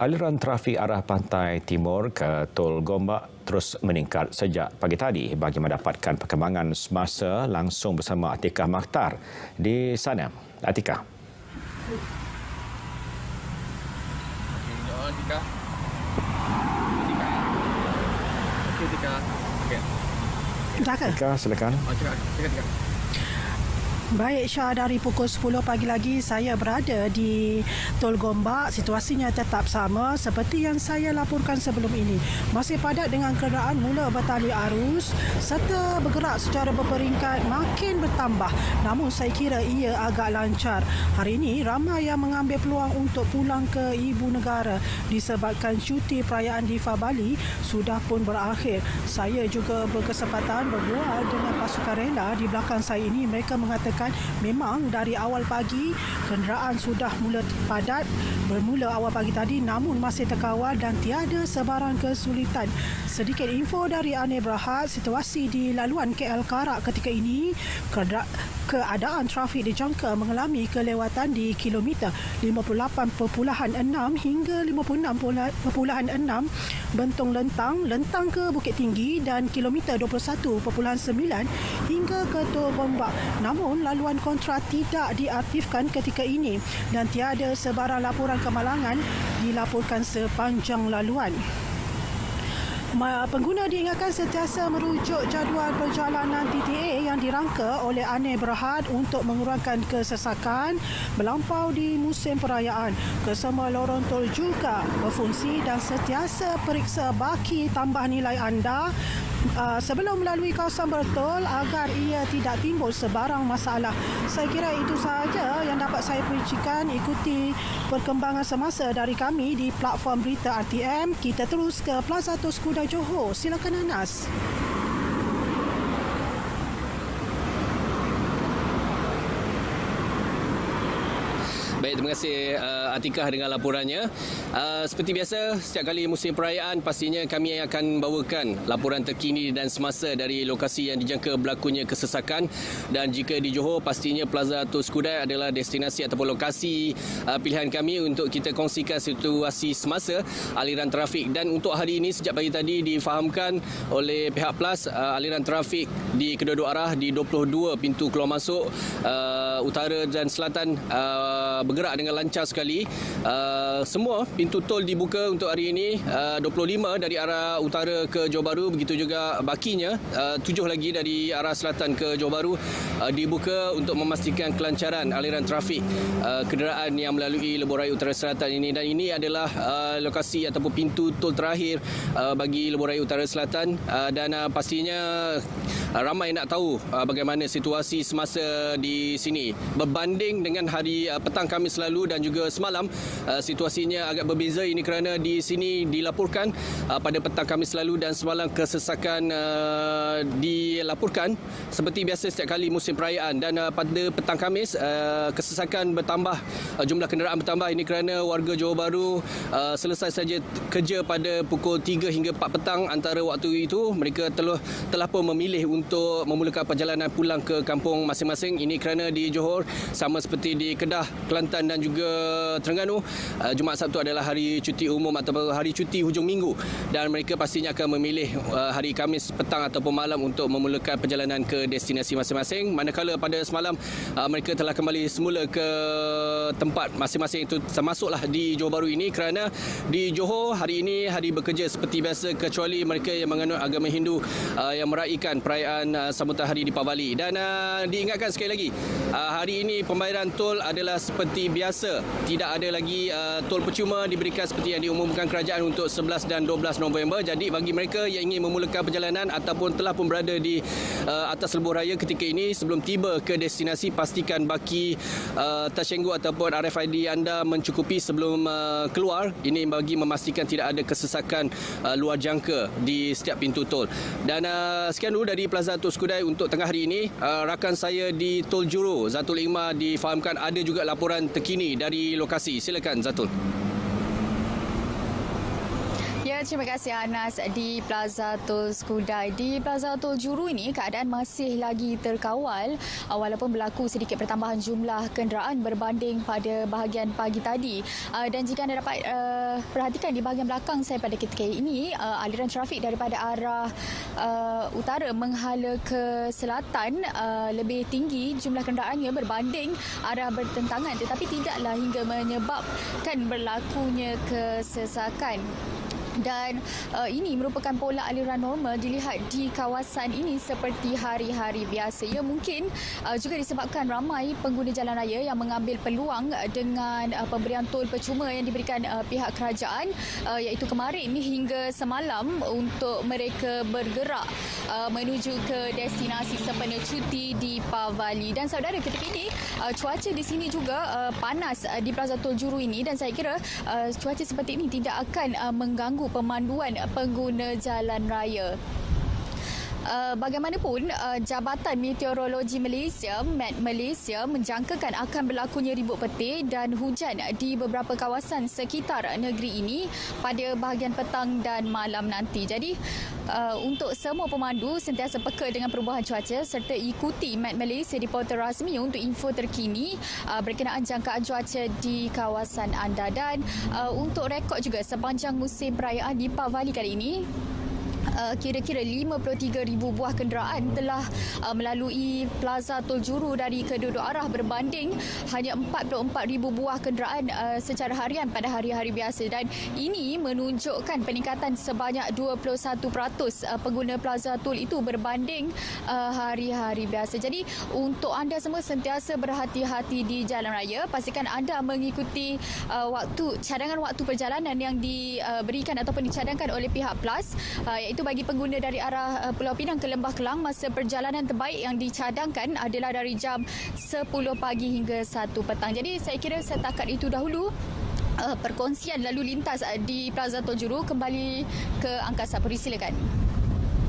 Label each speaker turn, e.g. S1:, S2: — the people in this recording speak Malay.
S1: Aliran trafik arah pantai timur ke Tol Gombak terus meningkat sejak pagi tadi. Bagi mendapatkan perkembangan semasa langsung bersama Atikah Makhtar di sana. Atikah. Atikah, silakan.
S2: Baik Syah, dari pukul 10 pagi lagi saya berada di Tol Gombak. Situasinya tetap sama seperti yang saya laporkan sebelum ini. Masih padat dengan kenderaan mula bertali arus serta bergerak secara berperingkat makin bertambah. Namun saya kira ia agak lancar. Hari ini ramai yang mengambil peluang untuk pulang ke ibu negara disebabkan cuti perayaan Diva Bali sudah pun berakhir. Saya juga berkesempatan berbual dengan pasukan rela di belakang saya ini. Mereka mengatakan memang dari awal pagi kenderaan sudah mula padat bermula awal pagi tadi, namun masih terkawal dan tiada sebarang kesulitan. Sedikit info dari Anir Berhad, situasi di laluan KL Karak ketika ini, keadaan trafik dijangka mengalami kelewatan di kilometer 58.6 hingga 56.6 Bentong Lentang ke Bukit Tinggi dan kilometer 21.9 hingga ke Tol Gombak. Namun laluan kontra tidak diaktifkan ketika ini dan tiada sebarang laporan kemalangan dilaporkan sepanjang laluan. Pengguna diingatkan sentiasa merujuk jadual perjalanan TTA yang dirangka oleh Anir Berhad untuk mengurangkan kesesakan melampau di musim perayaan. Kesemua lorong tol juga berfungsi dan sentiasa periksa baki tambah nilai anda sebelum melalui kawasan bertol agar ia tidak timbul sebarang masalah. Saya kira itu sahaja yang dapat saya perincikan. Ikuti perkembangan semasa dari kami di platform berita RTM. Kita terus ke Plaza Tos Kuda Johor. Silakan Anas.
S3: Baik, terima kasih Atikah dengan laporannya. Seperti biasa, setiap kali musim perayaan pastinya kami akan bawakan laporan terkini dan semasa dari lokasi yang dijangka berlakunya kesesakan. Dan jika di Johor, pastinya Plaza Tos Kudai adalah destinasi ataupun lokasi pilihan kami untuk kita kongsikan situasi semasa aliran trafik. Dan untuk hari ini, sejak pagi tadi difahamkan oleh pihak PLAS, aliran trafik di kedua-dua arah di 22 pintu keluar masuk utara dan selatan bergerak dengan lancar sekali. Semua pintu tol dibuka untuk hari ini. 25 dari arah utara ke Johor Bahru, begitu juga bakinya 7 lagi dari arah selatan ke Johor Bahru dibuka untuk memastikan kelancaran aliran trafik kenderaan yang melalui Lebuh Raya Utara Selatan ini. Dan ini adalah lokasi ataupun pintu tol terakhir bagi Lebuh Raya Utara Selatan. Dan pastinya ramai nak tahu bagaimana situasi semasa di sini berbanding dengan hari petang Khamis lalu dan juga semalam. Situasinya agak berbeza. Ini kerana di sini dilaporkan pada petang Khamis lalu dan semalam kesesakan dilaporkan seperti biasa setiap kali musim perayaan. Dan pada petang Khamis kesesakan bertambah, jumlah kenderaan bertambah. Ini kerana warga Johor Bahru selesai saja kerja pada pukul 3 hingga 4 petang. Antara waktu itu mereka telah pun memilih untuk memulakan perjalanan pulang ke kampung masing-masing. Ini kerana di Johor, sama seperti di Kedah, Kelantan dan juga Terengganu, Jumaat Sabtu adalah hari cuti umum atau hari cuti hujung minggu, dan mereka pastinya akan memilih hari Khamis petang ataupun malam untuk memulakan perjalanan ke destinasi masing-masing. Manakala pada semalam mereka telah kembali semula ke tempat masing-masing, itu termasuklah di Johor Bahru ini, kerana di Johor hari ini hari bekerja seperti biasa kecuali mereka yang menganut agama Hindu yang meraihkan perayaan sambutan hari Deepavali. Dan diingatkan sekali lagi, hari ini pembayaran tol adalah seperti biasa. Tidak ada lagi tol percuma diberikan seperti yang diumumkan kerajaan untuk 11 dan 12 November. Jadi bagi mereka yang ingin memulakan perjalanan ataupun telah pun berada di atas lebuh raya ketika ini, sebelum tiba ke destinasi, pastikan baki tersengguk ataupun RFID anda mencukupi sebelum keluar. Ini bagi memastikan tidak ada kesesakan luar jangka di setiap pintu tol. Dan sekian dulu dari Plaza Tos Kudai untuk tengah hari ini. Rakan saya di Tol Juro, Zatul Iqmah, difahamkan ada juga laporan terkini dari lokasi. Silakan Zatul.
S4: Ya, Ya, terima kasih Anas. Di Plaza Tol Skudai. Di Plaza Tol Juru ini keadaan masih lagi terkawal walaupun berlaku sedikit pertambahan jumlah kenderaan berbanding pada bahagian pagi tadi. Dan jika anda dapat perhatikan di bahagian belakang saya pada ketika ini, aliran trafik daripada arah utara menghala ke selatan lebih tinggi jumlah kenderaannya berbanding arah bertentangan, tetapi tidaklah hingga menyebabkan berlakunya kesesakan. Dan ini merupakan pola aliran normal dilihat di kawasan ini seperti hari-hari biasa. Ia mungkin juga disebabkan ramai pengguna jalan raya yang mengambil peluang dengan pemberian tol percuma yang diberikan pihak kerajaan, iaitu kemarin hingga semalam untuk mereka bergerak menuju ke destinasi sempena cuti di Pavali. Dan saudara, ketika ini cuaca di sini juga panas di Plaza Tol Juru ini, dan saya kira cuaca seperti ini tidak akan mengganggu pemanduan pengguna jalan raya. Bagaimanapun, Jabatan Meteorologi Malaysia, Met Malaysia, menjangkakan akan berlakunya ribut petir dan hujan di beberapa kawasan sekitar negeri ini pada bahagian petang dan malam nanti. Jadi, untuk semua pemandu sentiasa peka dengan perubahan cuaca serta ikuti Met Malaysia di portal rasmi untuk info terkini berkenaan jangkaan cuaca di kawasan anda. Dan untuk rekod juga sepanjang musim perayaan di Pavali kali ini, kira-kira 53,000 buah kenderaan telah melalui Plaza Tol Juru dari kedua-dua arah berbanding hanya 44,000 buah kenderaan secara harian pada hari-hari biasa. Dan ini menunjukkan peningkatan sebanyak 21% pengguna Plaza Tol itu berbanding hari-hari biasa. Jadi untuk anda semua sentiasa berhati-hati di jalan raya. Pastikan anda mengikuti cadangan waktu perjalanan yang diberikan ataupun dicadangkan oleh pihak PLAS, iaitu bagi pengguna dari arah Pulau Pinang ke Lembah Kelang, masa perjalanan terbaik yang dicadangkan adalah dari jam 10 pagi hingga 1 petang. Jadi saya kira setakat itu dahulu perkongsian lalu lintas di Plaza Tol Juru. Kembali ke Angkasa Puri, silakan.